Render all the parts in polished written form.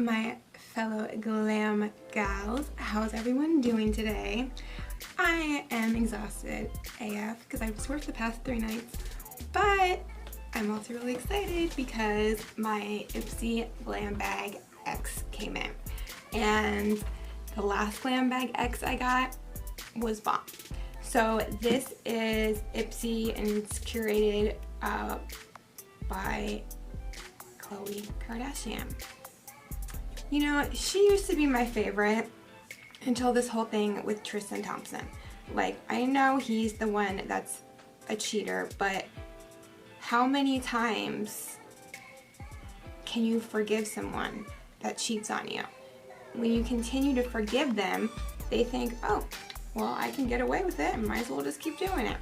My fellow glam gals, how's everyone doing today? I am exhausted AF because I've just worked the past 3 nights, but I'm also really excited because my Ipsy Glam Bag X came in, and the last Glam Bag X I got was bomb. So this is Ipsy and it's curated by Khloe Kardashian. You know, she used to be my favorite until this whole thing with Tristan Thompson. Like, I know he's the one that's a cheater, but how many times can you forgive someone that cheats on you? When you continue to forgive them, they think, oh, well, I can get away with it and might as well just keep doing it.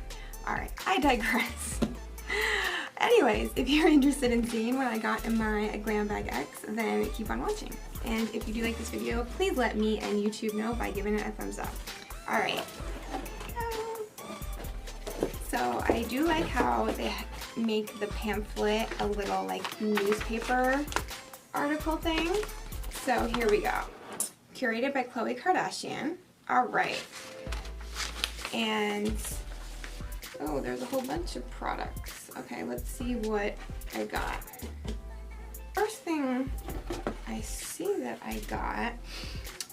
Alright, I digress. Anyways, if you're interested in seeing what I got in my Glam Bag X, then keep on watching. And if you do like this video, please let me and YouTube know by giving it a thumbs up. Alright, so I do like how they make the pamphlet a little like newspaper article thing. So here we go. Curated by Khloe Kardashian. Alright. And, oh, there's a whole bunch of products. Okay, let's see what I got. First thing I see that I got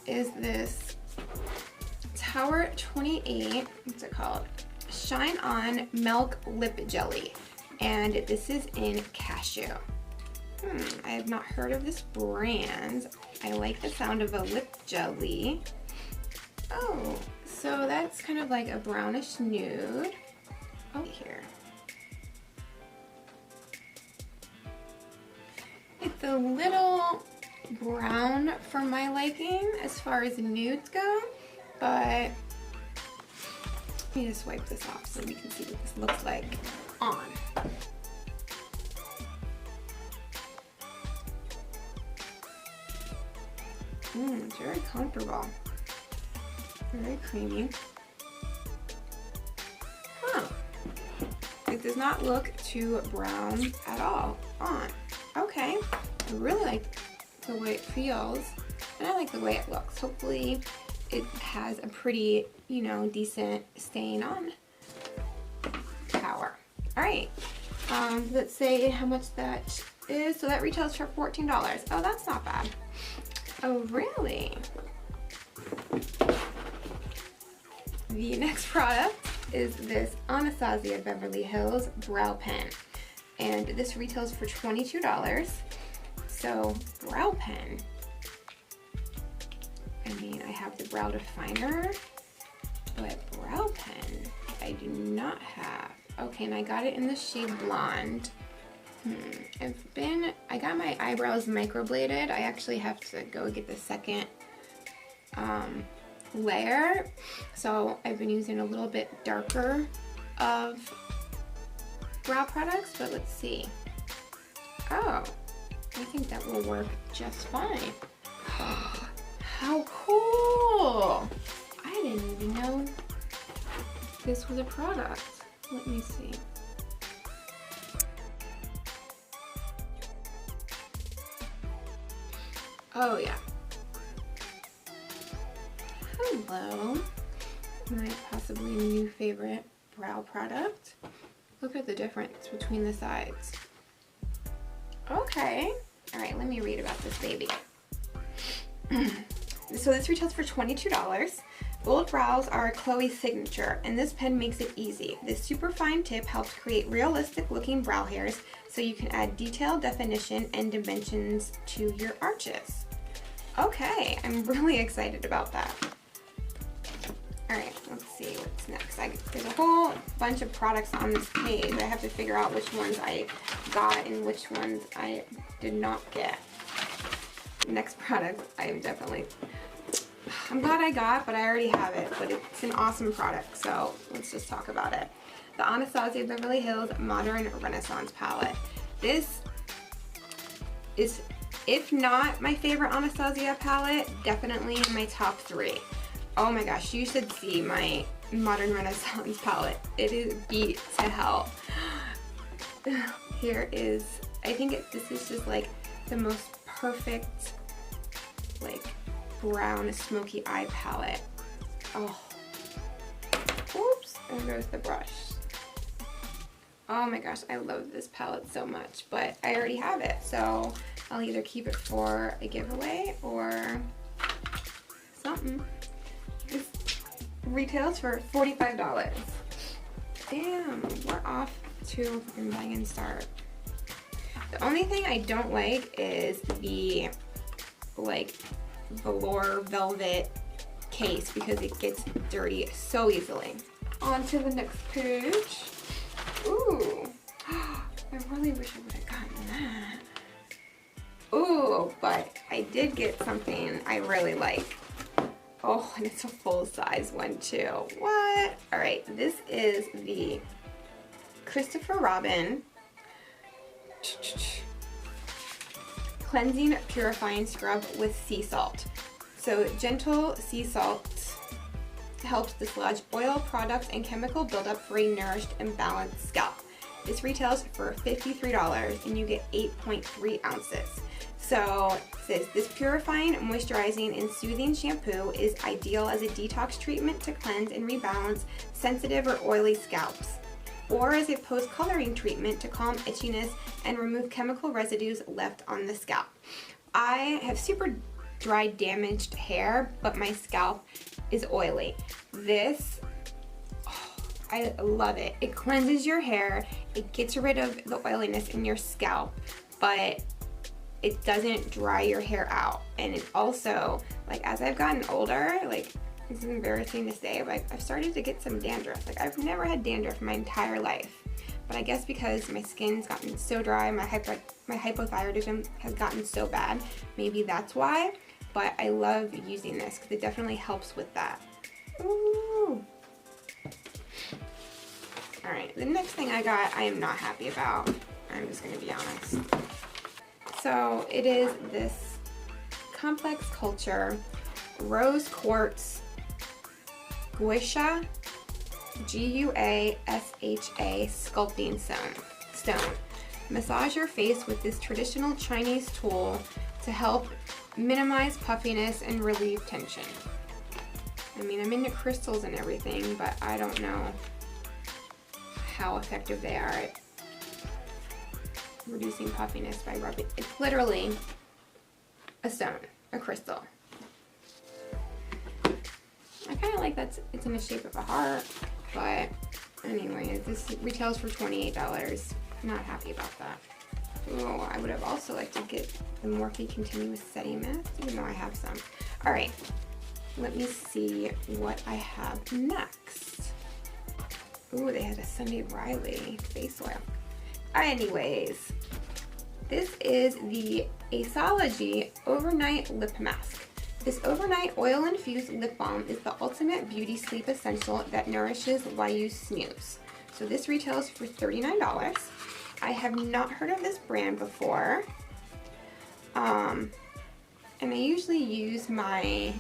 is this Tower 28, what's it called? Shine On Milk Lip Jelly. And this is in cashew. I have not heard of this brand. I like the sound of a lip jelly. Oh, so that's kind of like a brownish nude. Oh, here. It's a little brown for my liking as far as nudes go, but let me just wipe this off so we can see what this looks like on. It's very comfortable. Very creamy. Huh. It does not look too brown at all on. Okay. I really like the way it feels, and I like the way it looks. Hopefully it has a pretty, you know, decent stain on power. Alright. Let's say how much that is. So that retails for $14. Oh, that's not bad. Oh, really? The next product is this Anastasia Beverly Hills Brow Pen. And this retails for $22. So, brow pen. I mean, I have the brow definer, but brow pen I do not have. Okay, and I got it in the shade blonde. I got my eyebrows microbladed. I actually have to go get the second layer. So I've been using a little bit darker of brow products, but let's see. Oh, I think that will work just fine. How cool! I didn't even know this was a product. Let me see. Oh yeah. Hello. My possibly new favorite brow product. Look at the difference between the sides. Okay. Alright, let me read about this baby. So this retails for $22. Bold brows are Khloe's signature, and this pen makes it easy. This super fine tip helps create realistic looking brow hairs so you can add detail, definition, and dimensions to your arches. Okay, I'm really excited about that. Alright, let's see what's next. There's a whole bunch of products on this page. I have to figure out which ones I got and which ones I did not get. Next product, I'm glad I got, but I already have it. But it's an awesome product, so let's just talk about it. The Anastasia Beverly Hills Modern Renaissance Palette. This is, if not my favorite Anastasia palette, definitely in my top 3. Oh my gosh, you should see my Modern Renaissance palette. It is beat to hell. Here is, I think this is just like the most perfect like brown smoky eye palette. Oh, oops, there goes the brush. Oh my gosh, I love this palette so much, but I already have it, so I'll either keep it for a giveaway or something. This retails for $45. Damn, we're off to a fucking banging start. The only thing I don't like is the like velour velvet case because it gets dirty so easily. On to the next page. Ooh, I really wish I would have gotten that. Ooh, but I did get something I really like. Oh, and it's a full-size one too. What? All right, this is the Christopher Robin Cleansing Purifying Scrub with Sea Salt. So gentle sea salt helps dislodge oil, products, and chemical buildup for a nourished and balanced scalp. This retails for $53 and you get 8.3 ounces. So it says this purifying, moisturizing, and soothing shampoo is ideal as a detox treatment to cleanse and rebalance sensitive or oily scalps, or as a post-coloring treatment to calm itchiness and remove chemical residues left on the scalp. I have super dry, damaged hair, but my scalp is oily. This, oh, I love it. It cleanses your hair, it gets rid of the oiliness in your scalp, but it doesn't dry your hair out. And it also, like, as I've gotten older, like, this is embarrassing to say, but I've started to get some dandruff. Like, I've never had dandruff my entire life, but I guess because my skin's gotten so dry, my hypothyroidism has gotten so bad, maybe that's why. But I love using this because it definitely helps with that. Ooh. All right, the next thing I got, I am not happy about. I'm just gonna be honest. So it is this Complex Culture Rose Quartz Guasha, Guasha sculpting stone. Massage your face with this traditional Chinese tool to help minimize puffiness and relieve tension. I mean, I'm into crystals and everything, but I don't know how effective they are at reducing puffiness by rubbing. It's literally a stone, a crystal. I kind of like that it's in the shape of a heart, but anyway, this retails for $28. Not happy about that. Oh, I would have also liked to get the Morphe Continuous Setting Mask, even though I have some. All right, let me see what I have next. Ooh, they had a Sunday Riley face oil. Anyways, this is the Aceology Overnight Lip Mask. This overnight oil-infused lip balm is the ultimate beauty sleep essential that nourishes while you snooze. So this retails for $39. I have not heard of this brand before. And I usually use my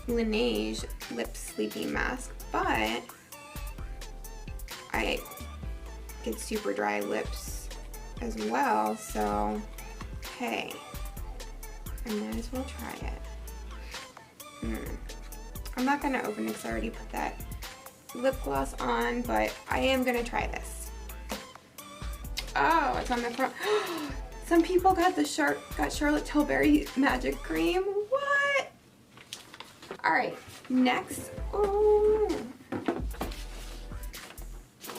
Laneige lip sleeping mask, but I get super dry lips as well, so hey, I might as well try it. I'm not gonna open it because I already put that lip gloss on, but I am gonna try this. Oh, it's on the front. Some people got Charlotte Tilbury Magic Cream. What? All right, next. Oh,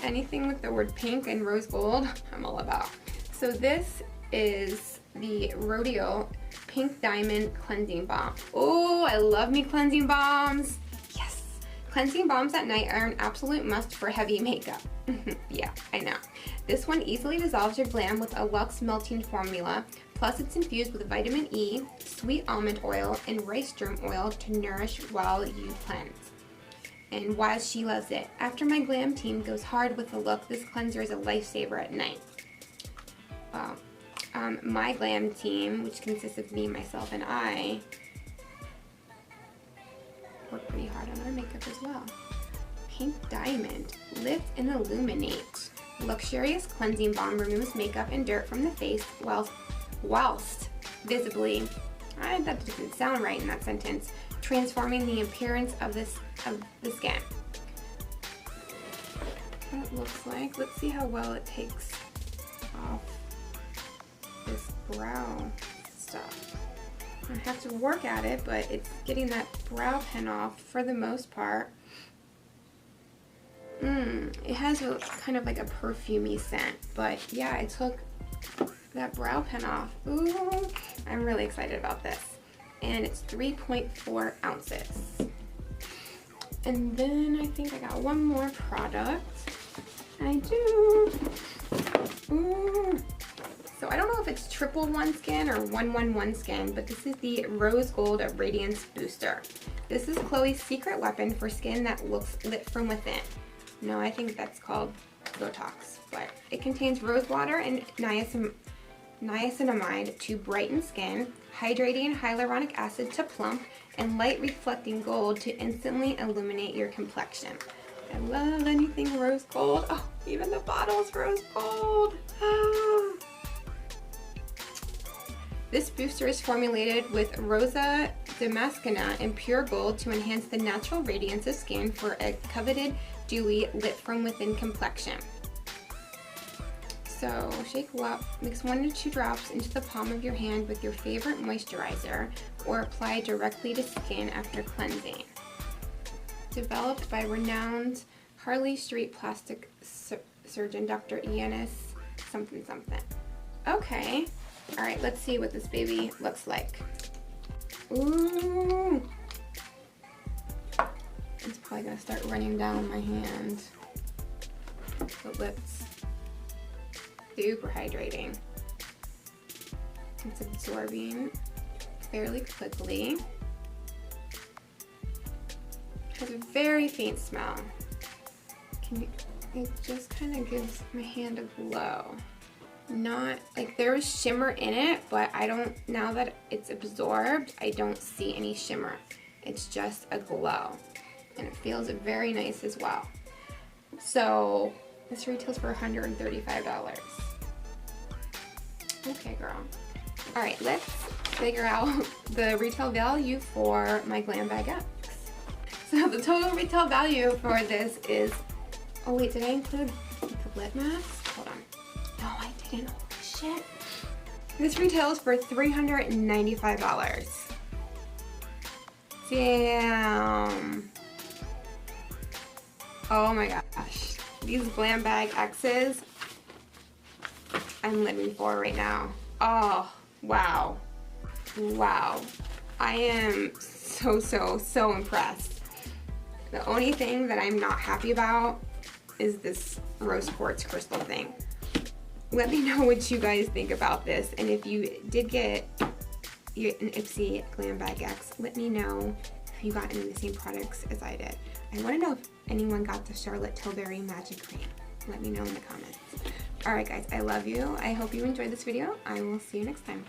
anything with the word pink and rose gold, I'm all about. So this is the Rodeo Pink Diamond Cleansing Balm. Oh, I love me cleansing balms. Yes. Cleansing balms at night are an absolute must for heavy makeup. Yeah, I know. This one easily dissolves your glam with a luxe melting formula. Plus it's infused with vitamin E, sweet almond oil, and rice germ oil to nourish while you cleanse. And why she loves it. After my glam team goes hard with the look, this cleanser is a lifesaver at night. Wow. My glam team, which consists of me, myself, and I, work pretty hard on our makeup as well. Pink Diamond, Lift and Illuminate. Luxurious cleansing balm removes makeup and dirt from the face whilst visibly That didn't sound right in that sentence. Transforming the appearance of the skin. What it looks like. Let's see how well it takes off this brow stuff. I have to work at it, but it's getting that brow pen off for the most part. It has a kind of like a perfumey scent, but yeah, it took that brow pen off. Ooh, I'm really excited about this. And it's 3.4 ounces. And then I think I got one more product. I do. Ooh. So I don't know if it's triple one skin or 111 skin, but this is the Rose Gold Radiance Booster. This is Khloe's secret weapon for skin that looks lit from within. No, I think that's called Botox, but it contains rose water and niacinamide to brighten skin, hydrating hyaluronic acid to plump, and light reflecting gold to instantly illuminate your complexion. I love anything rose gold. Oh, even the bottle's rose gold. Ah. This booster is formulated with Rosa Damascena and pure gold to enhance the natural radiance of skin for a coveted, dewy, lit from within complexion. So shake well, mix 1 to 2 drops into the palm of your hand with your favorite moisturizer, or apply directly to skin after cleansing. Developed by renowned Harley Street plastic surgeon Dr. Enos something. Okay. All right, let's see what this baby looks like. Ooh. It's probably gonna start running down my hand. The lips. Super hydrating. It's absorbing fairly quickly. Has a very faint smell. It just kind of gives my hand a glow. Not like there's shimmer in it, but now that it's absorbed, I don't see any shimmer. It's just a glow, and it feels very nice as well. So this retails for $135. Okay, girl. All right, let's figure out the retail value for my Glam Bag X. So the total retail value for this is, oh wait, did I include the lip mask? Hold on. No, I didn't. Holy shit. This retails for $395. Damn. Oh my gosh. These Glam Bag X's, I'm living for right now. Oh, wow. Wow. I am so impressed. The only thing that I'm not happy about is this rose quartz crystal thing. Let me know what you guys think about this, and if you did get an Ipsy Glam Bag X, let me know if you got any of the same products as I did. I want to know if anyone got the Charlotte Tilbury Magic Cream. Let me know in the comments. Alright guys, I love you. I hope you enjoyed this video. I will see you next time.